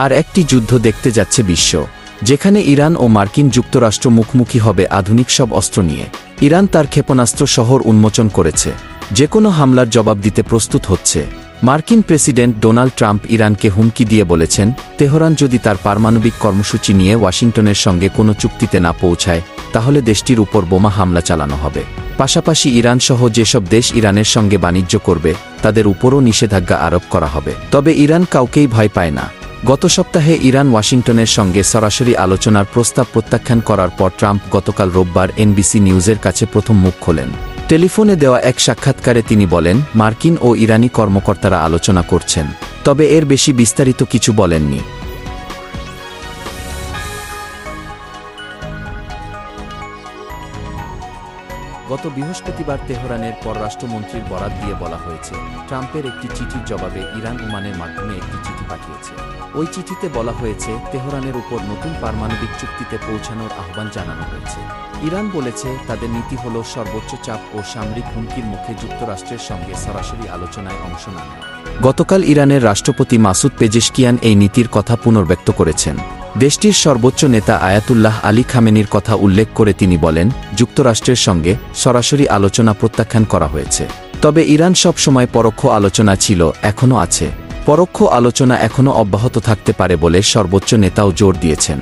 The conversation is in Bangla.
আর একটি যুদ্ধ দেখতে যাচ্ছে বিশ্ব, যেখানে ইরান ও মার্কিন যুক্তরাষ্ট্র মুখোমুখি হবে আধুনিক সব অস্ত্র নিয়ে। ইরান তার ক্ষেপণাস্ত্র শহর উন্মোচন করেছে, যে কোনো হামলার জবাব দিতে প্রস্তুত হচ্ছে। মার্কিন প্রেসিডেন্ট ডোনাল্ড ট্রাম্প ইরানকে হুমকি দিয়ে বলেছেন, তেহরান যদি তার পারমাণবিক কর্মসূচি নিয়ে ওয়াশিংটনের সঙ্গে কোনো চুক্তিতে না পৌঁছায়, তাহলে দেশটির উপর বোমা হামলা চালানো হবে। পাশাপাশি ইরানসহ যেসব দেশ ইরানের সঙ্গে বাণিজ্য করবে, তাদের উপরও নিষেধাজ্ঞা আরোপ করা হবে। তবে ইরান কাউকেই ভয় পায় না। গত সপ্তাহে ইরান ওয়াশিংটনের সঙ্গে সরাসরি আলোচনার প্রস্তাব প্রত্যাখ্যান করার পর ট্রাম্প গতকাল রোববার এনবিসি নিউজের কাছে প্রথম মুখ খোলেন। টেলিফোনে দেওয়া এক সাক্ষাৎকারে তিনি বলেন, মার্কিন ও ইরানি কর্মকর্তারা আলোচনা করছেন, তবে এর বেশি বিস্তারিত কিছু বলেননি। গত বৃহস্পতিবার তেহরানের পররাষ্ট্রমন্ত্রীর বরাত দিয়ে বলা হয়েছে, ট্রাম্পের একটি চিঠির জবাবে ইরান ওমানের মাধ্যমে একটি চিঠি পাঠিয়েছে। ওই চিঠিতে বলা হয়েছে, তেহরানের উপর নতুন পারমাণবিক চুক্তিতে পৌঁছানোর আহ্বান জানানো হয়েছে। ইরান বলেছে, তাদের নীতি হল সর্বোচ্চ চাপ ও সামরিক হুমকির মুখে যুক্তরাষ্ট্রের সঙ্গে সরাসরি আলোচনায় অংশ না নেওয়া। গতকাল ইরানের রাষ্ট্রপতি মাসুদ পেজেশকিয়ান এই নীতির কথা পুনর্ব্যক্ত করেছেন। দেশটির সর্বোচ্চ নেতা আয়াতুল্লাহ আলী খামেনির কথা উল্লেখ করে তিনি বলেন, যুক্তরাষ্ট্রের সঙ্গে সরাসরি আলোচনা প্রত্যাখ্যান করা হয়েছে। তবে ইরান সব সময় পরোক্ষ আলোচনা ছিল, এখনও আছে। পরোক্ষ আলোচনা এখনও অব্যাহত থাকতে পারে বলে সর্বোচ্চ নেতাও জোর দিয়েছেন।